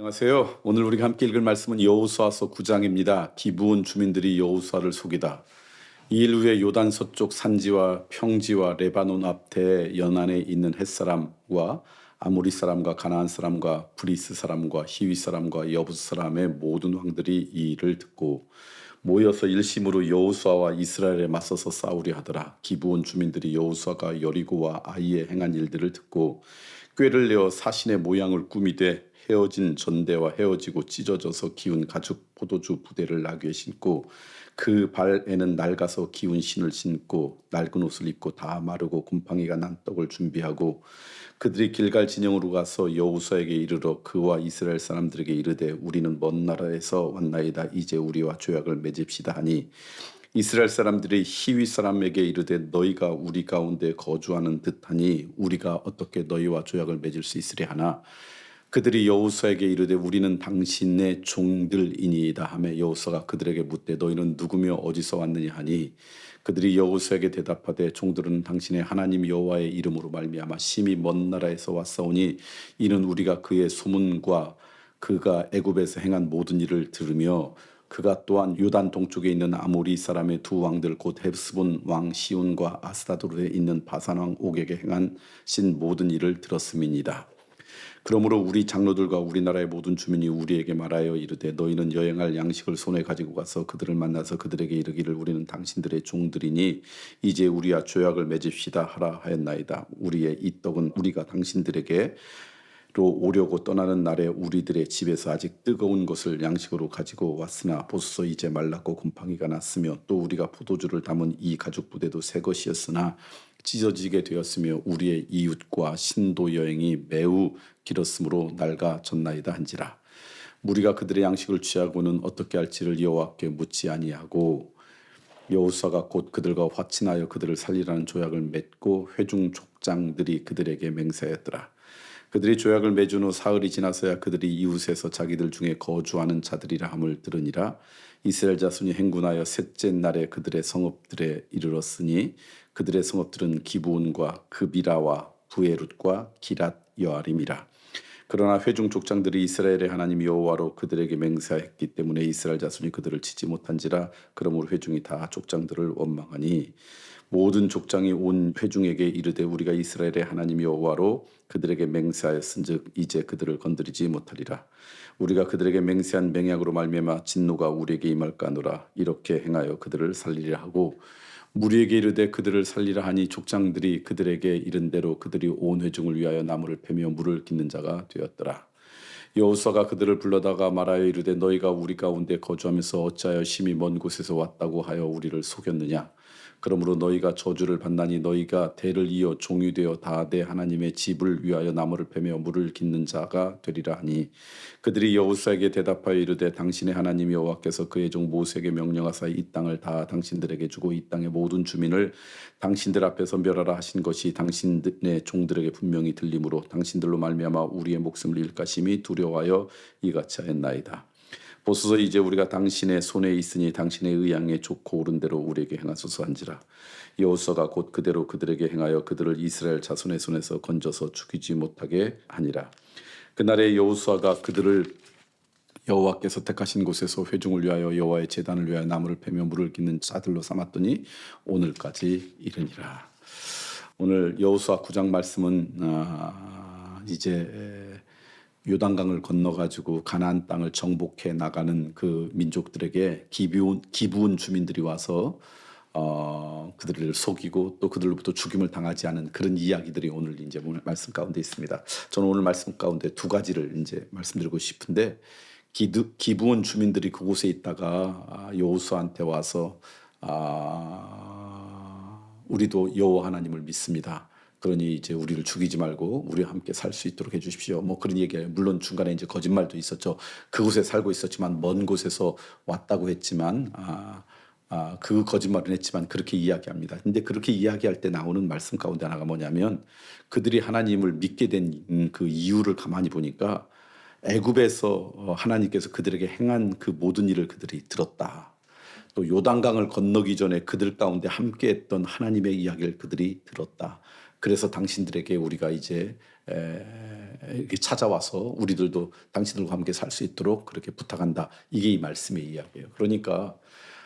안녕하세요. 오늘 우리가 함께 읽을 말씀은 여호수아서 9장입니다. 기브온 주민들이 여호수아를 속이다. 이일 후에 요단 서쪽 산지와 평지와 레바논 앞에 연안에 있는 헷사람과 아모리 사람과 가나안 사람과 브리스 사람과 히위 사람과 여부스 사람의 모든 왕들이 이 일을 듣고 모여서 일심으로 여호수아와 이스라엘에 맞서서 싸우려 하더라. 기브온 주민들이 여호수아가 여리고와 아이에 행한 일들을 듣고 꾀를 내어 사신의 모양을 꾸미되 헤어진 전대와 헤어지고 찢어져서 기운 가죽 포도주 부대를 나귀에 신고 그 발에는 낡아서 기운 신을 신고 낡은 옷을 입고 다 마르고 곰팡이가 난 떡을 준비하고 그들이 길갈 진영으로 가서 여호수아에게 이르러 그와 이스라엘 사람들에게 이르되 우리는 먼 나라에서 왔나이다. 이제 우리와 조약을 맺읍시다 하니 이스라엘 사람들이 히위 사람에게 이르되 너희가 우리 가운데 거주하는 듯하니 우리가 어떻게 너희와 조약을 맺을 수 있으랴 하나 그들이 여호수아에게 이르되 우리는 당신의 종들이니이다 하며 여호수아가 그들에게 묻되 너희는 누구며 어디서 왔느냐 하니 그들이 여호수아에게 대답하되 종들은 당신의 하나님 여호와의 이름으로 말미암아 심히 먼 나라에서 왔사오니 이는 우리가 그의 소문과 그가 애굽에서 행한 모든 일을 들으며 그가 또한 요단 동쪽에 있는 아모리 사람의 두 왕들 곧 헤스본 왕 시온과 아스타도르에 있는 바산 왕 옥에게 행한 신 모든 일을 들었음이니이다. 그러므로 우리 장로들과 우리나라의 모든 주민이 우리에게 말하여 이르되 너희는 여행할 양식을 손에 가지고 가서 그들을 만나서 그들에게 이르기를 우리는 당신들의 종들이니 이제 우리와 조약을 맺읍시다 하라 하였나이다. 우리의 이 떡은 우리가 당신들에게로 오려고 떠나는 날에 우리들의 집에서 아직 뜨거운 것을 양식으로 가지고 왔으나 보소서 이제 말랐고 곰팡이가 났으며 또 우리가 포도주를 담은 이 가죽 부대도 새 것이었으나 찢어지게 되었으며 우리의 이웃과 신도 여행이 매우 길었으므로 낡아졌나이다 한지라. 우리가 그들의 양식을 취하고는 어떻게 할지를 여호와께 묻지 아니하고 여호수아가 곧 그들과 화친하여 그들을 살리라는 조약을 맺고 회중 족장들이 그들에게 맹세하였더라. 그들이 조약을 맺은 후 사흘이 지나서야 그들이 이웃에서 자기들 중에 거주하는 자들이라 함을 들으니라. 이스라엘 자손이 행군하여 셋째 날에 그들의 성읍들에 이르렀으니 그들의 성읍들은 기브온과 그비라와 부에룻과 기랏 여아림이라. 그러나 회중 족장들이 이스라엘의 하나님 여호와로 그들에게 맹세했기 때문에 이스라엘 자손이 그들을 치지 못한지라. 그러므로 회중이 다 족장들을 원망하니 모든 족장이 온 회중에게 이르되 우리가 이스라엘의 하나님 여호와로 그들에게 맹세하였은즉 이제 그들을 건드리지 못하리라. 우리가 그들에게 맹세한 맹약으로 말미암아 진노가 우리에게 임할까노라. 이렇게 행하여 그들을 살리려 하고 무리에게 이르되 그들을 살리라 하니 족장들이 그들에게 이른 대로 그들이 온 회중을 위하여 나무를 패며 물을 깃는 자가 되었더라. 여호수아가 그들을 불러다가 말하여 이르되 너희가 우리 가운데 거주하면서 어찌하여 심히 먼 곳에서 왔다고 하여 우리를 속였느냐. 그러므로 너희가 저주를 받나니 너희가 대를 이어 종이 되어 다 내 하나님의 집을 위하여 나무를 패며 물을 깃는 자가 되리라 하니 그들이 여호수아에게 대답하여 이르되 당신의 하나님 여호와께서 그의 종 모세에게 명령하사 이 땅을 다 당신들에게 주고 이 땅의 모든 주민을 당신들 앞에서 멸하라 하신 것이 당신의 종들에게 분명히 들리므로 당신들로 말미암아 우리의 목숨을 잃을까 심히 두려워하여 이같이 하였나이다. 보소서 이제 우리가 당신의 손에 있으니 당신의 의향에 좋고 옳은 대로 우리에게 행하소서 한지라. 여호수아가 곧 그대로 그들에게 행하여 그들을 이스라엘 자손의 손에서 건져서 죽이지 못하게 하니라. 그날에 여호수아가 그들을 여호와께서 택하신 곳에서 회중을 위하여 여호와의 제단을 위하여 나무를 패며 물을 깃는 자들로 삼았더니 오늘까지 이르니라. 오늘 여호수아 9장 말씀은 이제 요단강을 건너가지고 가나안 땅을 정복해 나가는 그 민족들에게 기브온 주민들이 와서 그들을 속이고 또 그들로부터 죽임을 당하지 않은 그런 이야기들이 오늘 이제 말씀 가운데 있습니다. 저는 오늘 말씀 가운데 두 가지를 이제 말씀드리고 싶은데 기브온 주민들이 그곳에 있다가 여호수아한테 와서 우리도 여호와 하나님을 믿습니다. 그러니 이제 우리를 죽이지 말고 우리와 함께 살 수 있도록 해주십시오. 뭐 그런 얘기예요. 물론 중간에 이제 거짓말도 있었죠. 그곳에 살고 있었지만 먼 곳에서 왔다고 했지만 그 거짓말은 했지만 그렇게 이야기합니다. 근데 그렇게 이야기할 때 나오는 말씀 가운데 하나가 뭐냐면 그들이 하나님을 믿게 된 그 이유를 가만히 보니까 애굽에서 하나님께서 그들에게 행한 그 모든 일을 그들이 들었다. 또 요단강을 건너기 전에 그들 가운데 함께했던 하나님의 이야기를 그들이 들었다. 그래서 당신들에게 우리가 이제 이렇게 찾아와서 우리들도 당신들과 함께 살 수 있도록 그렇게 부탁한다. 이게 이 말씀의 이야기예요. 그러니까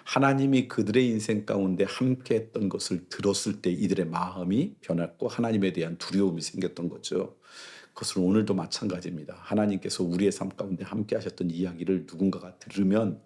하나님이 그들의 인생 가운데 함께 했던 것을 들었을 때 이들의 마음이 변했고 하나님에 대한 두려움이 생겼던 거죠. 그것은 오늘도 마찬가지입니다. 하나님께서 우리의 삶 가운데 함께 하셨던 이야기를 누군가가 들으면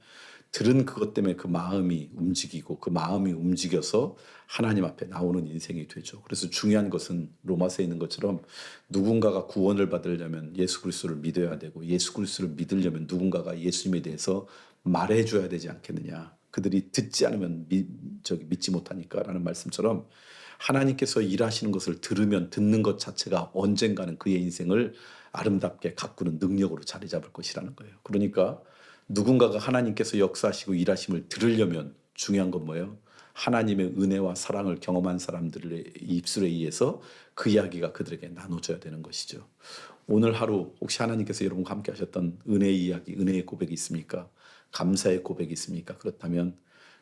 들은 그것 때문에 그 마음이 움직이고 그 마음이 움직여서 하나님 앞에 나오는 인생이 되죠. 그래서 중요한 것은 로마서에 있는 것처럼 누군가가 구원을 받으려면 예수 그리스도를 믿어야 되고 예수 그리스도를 믿으려면 누군가가 예수님에 대해서 말해줘야 되지 않겠느냐. 그들이 듣지 않으면 믿지 못하니까라는 말씀처럼 하나님께서 일하시는 것을 들으면 듣는 것 자체가 언젠가는 그의 인생을 아름답게 가꾸는 능력으로 자리 잡을 것이라는 거예요. 그러니까 누군가가 하나님께서 역사하시고 일하심을 들으려면 중요한 건 뭐예요? 하나님의 은혜와 사랑을 경험한 사람들의 입술에 의해서 그 이야기가 그들에게 나눠져야 되는 것이죠. 오늘 하루 혹시 하나님께서 여러분과 함께 하셨던 은혜의 이야기, 은혜의 고백이 있습니까? 감사의 고백이 있습니까? 그렇다면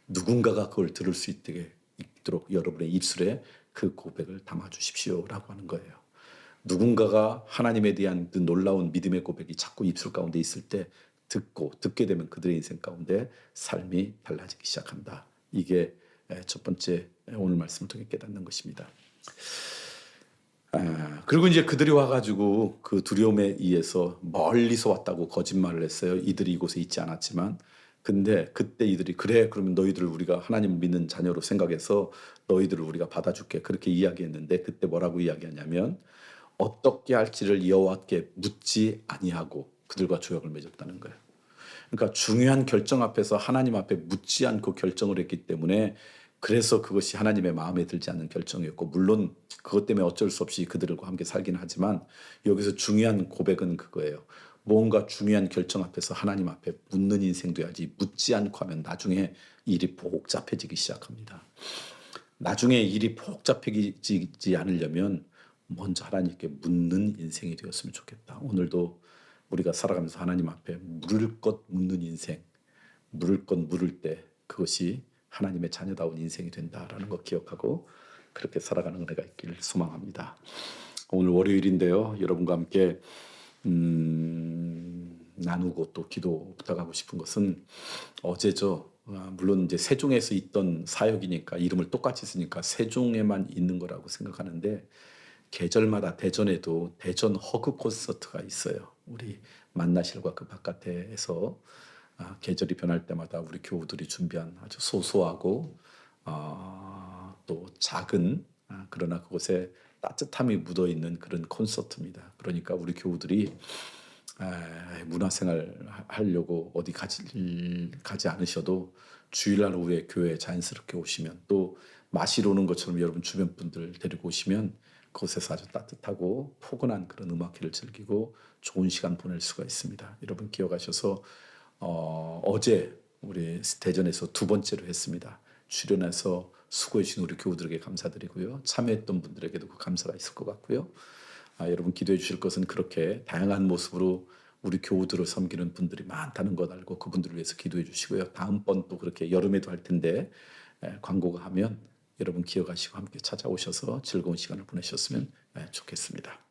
누군가가 그걸 들을 수 있도록 여러분의 입술에 그 고백을 담아주십시오라고 하는 거예요. 누군가가 하나님에 대한 그 놀라운 믿음의 고백이 자꾸 입술 가운데 있을 때 듣게 되면 그들의 인생 가운데 삶이 달라지기 시작한다. 이게 첫 번째 오늘 말씀을 통해 깨닫는 것입니다. 그리고 이제 그들이 와가지고 그 두려움에 의해서 멀리서 왔다고 거짓말을 했어요. 이들이 이곳에 있지 않았지만. 근데 그때 이들이 그래 그러면 너희들을 우리가 하나님 믿는 자녀로 생각해서 너희들을 우리가 받아줄게 그렇게 이야기했는데 그때 뭐라고 이야기하냐면 어떻게 할지를 여호와께 묻지 아니하고 그들과 조약을 맺었다는 거예요. 그러니까 중요한 결정 앞에서 하나님 앞에 묻지 않고 결정을 했기 때문에 그래서 그것이 하나님의 마음에 들지 않는 결정이었고 물론 그것 때문에 어쩔 수 없이 그들과 함께 살긴 하지만 여기서 중요한 고백은 그거예요. 뭔가 중요한 결정 앞에서 하나님 앞에 묻는 인생 돼야지 묻지 않고 하면 나중에 일이 복잡해지기 시작합니다. 나중에 일이 복잡해지지 않으려면 먼저 하나님께 묻는 인생이 되었으면 좋겠다. 오늘도 우리가 살아가면서 하나님 앞에 물을 것 묻는 인생, 물을 것 물을 때 그것이 하나님의 자녀다운 인생이 된다라는 것 기억하고 그렇게 살아가는 은혜가 있기를 소망합니다. 오늘 월요일인데요. 여러분과 함께 나누고 또 기도 부탁하고 싶은 것은 어제죠. 물론 이제 세종에서 있던 사역이니까 이름을 똑같이 쓰니까 세종에만 있는 거라고 생각하는데 계절마다 대전에도 대전 허그 콘서트가 있어요. 우리 만나실과 그 바깥에서 계절이 변할 때마다 우리 교우들이 준비한 아주 소소하고 또 작은 그러나 그곳에 따뜻함이 묻어있는 그런 콘서트입니다. 그러니까 우리 교우들이 문화생활 하려고 어디 가지 않으셔도 주일날 오후에 교회에 자연스럽게 오시면 또 마시러 오는 것처럼 여러분 주변 분들 데리고 오시면 그곳에서 아주 따뜻하고 포근한 그런 음악회를 즐기고 좋은 시간 보낼 수가 있습니다. 여러분 기억하셔서 어제 우리 대전에서 두 번째로 했습니다. 출연해서 수고해 주신 우리 교우들에게 감사드리고요. 참여했던 분들에게도 그 감사가 있을 것 같고요. 여러분 기도해 주실 것은 그렇게 다양한 모습으로 우리 교우들을 섬기는 분들이 많다는 것 알고 그분들을 위해서 기도해 주시고요. 다음번 또 그렇게 여름에도 할 텐데 광고가 하면 여러분 기억하시고 함께 찾아오셔서 즐거운 시간을 보내셨으면 좋겠습니다.